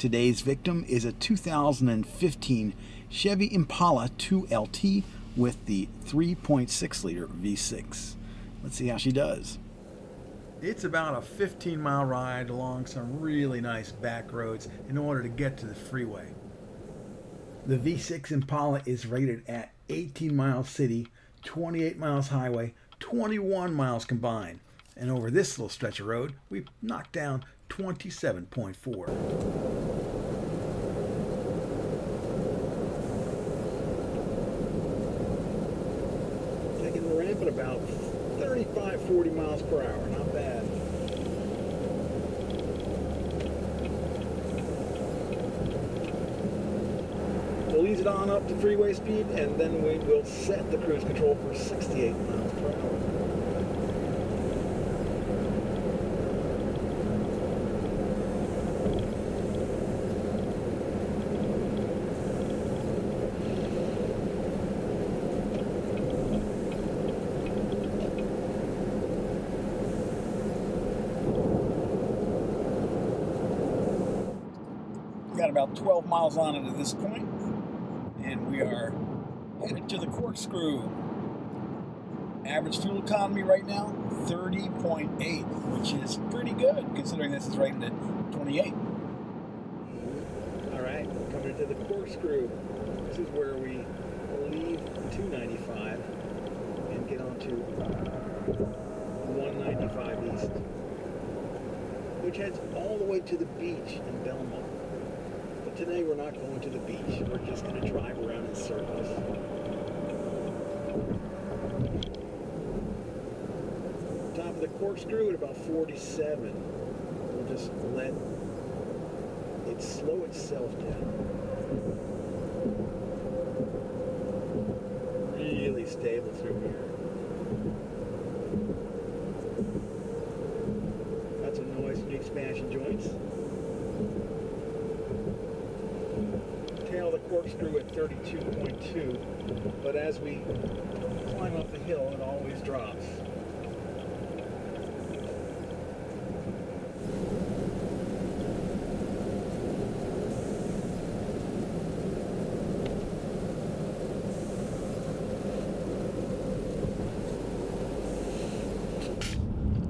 Today's victim is a 2015 Chevy Impala 2LT with the 3.6 liter V6. Let's see how she does. It's about a 15-mile ride along some really nice back roads in order to get to the freeway. The V6 Impala is rated at 18 miles city, 28 miles highway, 21 miles combined. And over this little stretch of road, we've knocked down 27.4. Taking the ramp at about 35-40 miles per hour, not bad. We'll ease it on up to freeway speed, and then we will set the cruise control for 68 miles per hour. Got about 12 miles on it at this point, and we are headed to the corkscrew. Average fuel economy right now, 30.8, which is pretty good considering this is rated at 28. All right, coming to the corkscrew. This is where we leave 295 and get onto 195 East, which heads all the way to the beach in Belmont. But today we're not going to the beach. We're just going to drive around in circles. Top of the corkscrew at about 47. We'll just let it slow itself down. Really stable through here. Got some noise from the expansion joints. Tail the corkscrew at 32.2, but as we climb up the hill, it always drops.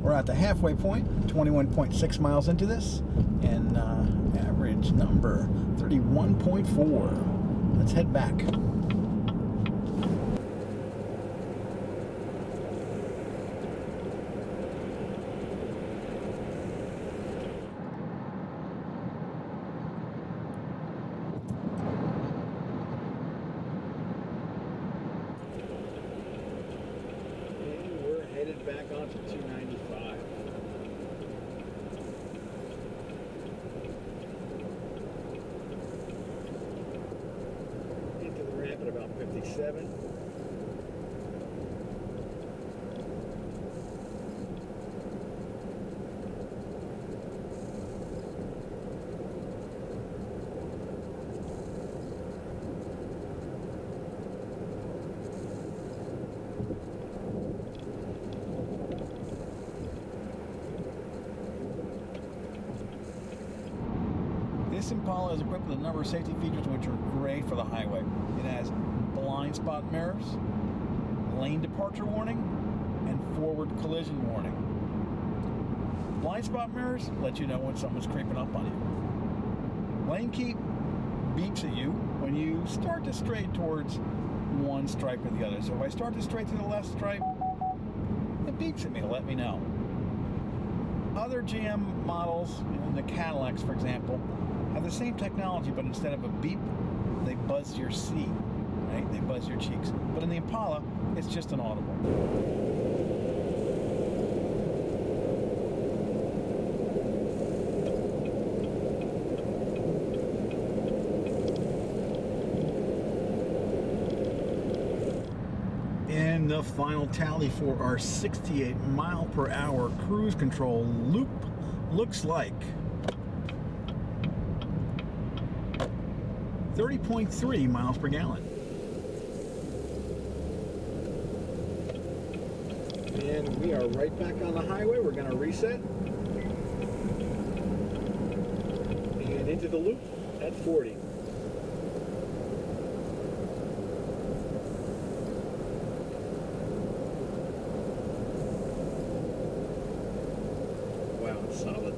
We're at the halfway point, 21.6 miles into this, and average number 31.4. Let's head back. And we're headed back onto 295. Into the ramp at about 57. This Impala is equipped with a number of safety features which are great for the highway. It has blind spot mirrors, lane departure warning, and forward collision warning. Blind spot mirrors let you know when someone's creeping up on you. Lane keep beeps at you when you start to stray towards one stripe or the other. So if I start to stray to the left stripe, it beeps at me to let me know. Other GM models, the Cadillacs for example, have the same technology, but instead of a beep, they buzz your seat, right? They buzz your cheeks. But in the Impala, it's just an audible. And the final tally for our 68 mile per hour cruise control loop looks like 30.3 miles per gallon. And we are right back on the highway. We're going to reset. And into the loop at 40. Wow, it's solid.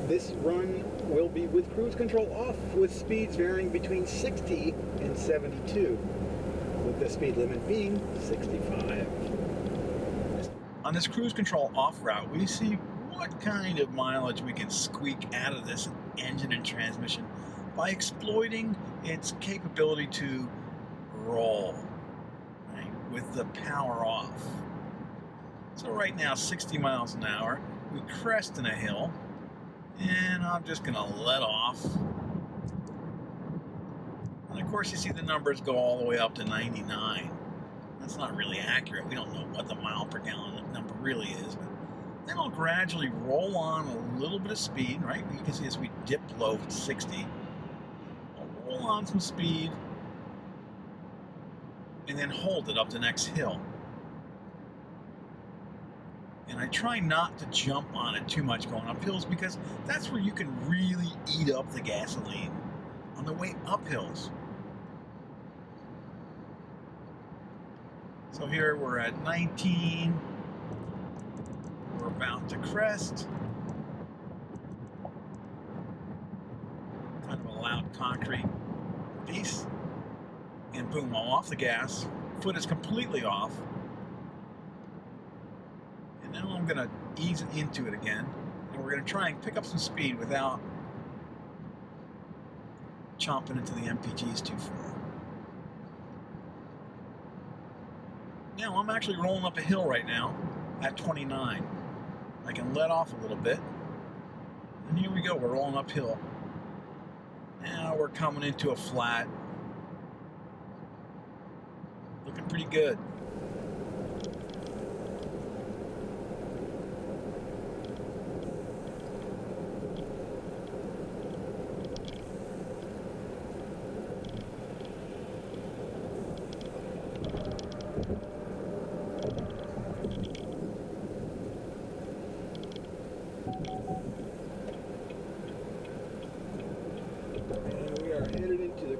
This run will be with cruise control off, with speeds varying between 60 and 72, with the speed limit being 65. On this cruise control off route, we see what kind of mileage we can squeak out of this engine and transmission by exploiting its capability to roll, right, with the power off. So right now, 60 miles an hour, we crest in a hill, and I'm just gonna let off. And of course you see the numbers go all the way up to 99. That's not really accurate. We don't know what the mile per gallon number really is, but then I'll gradually roll on a little bit of speed, right? You can see as we dip below 60. I'll roll on some speed and then hold it up the next hill. And I try not to jump on it too much going up hills, because that's where you can really eat up the gasoline on the way up hills. So here we're at 19. We're about to crest. Kind of a loud concrete piece. And boom, I'm off the gas. Foot is completely off. And now I'm going to ease into it again, and we're going to try and pick up some speed without chomping into the MPGs too far. Now I'm actually rolling up a hill right now at 29. I can let off a little bit, and here we go, we're rolling uphill. Now we're coming into a flat. Looking pretty good.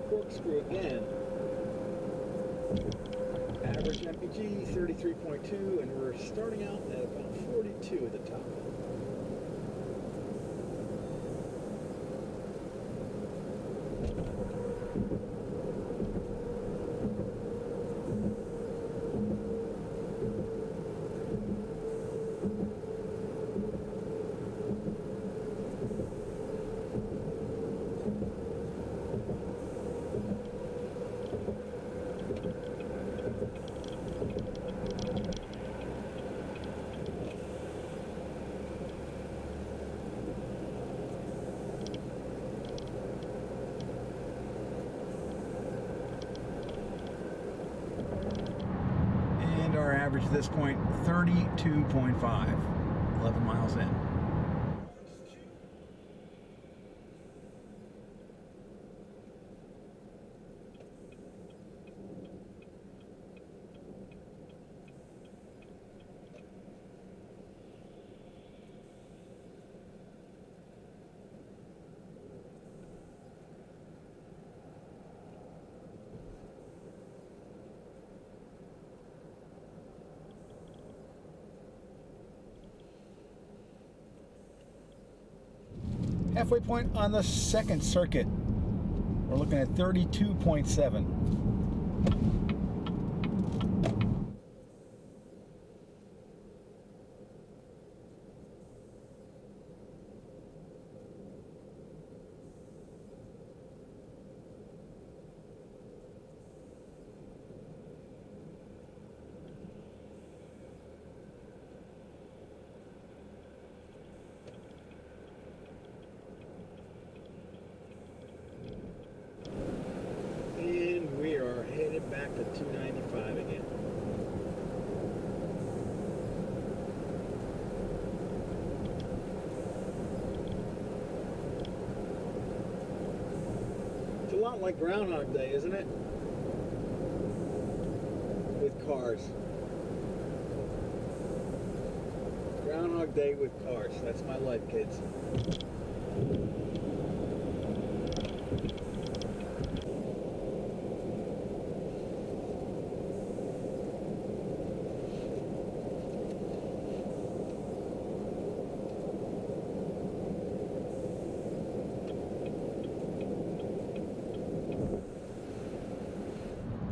Corkscrew again. Average MPG 33.2, and we're starting out at about 42 at the top. Our average at this point, 32.5, 11 miles in. Halfway point on the second circuit. We're looking at 32.7. Back to 295 again. It's a lot like Groundhog Day, isn't it? cars. Groundhog Day with cars. That's my life, kids.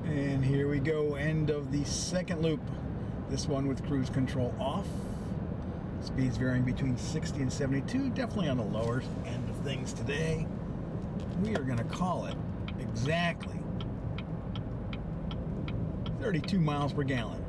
And here we go, end of the second loop. This one with cruise control off. Speeds varying between 60 and 72, definitely on the lower end of things today. We are going to call it exactly 32 miles per gallon.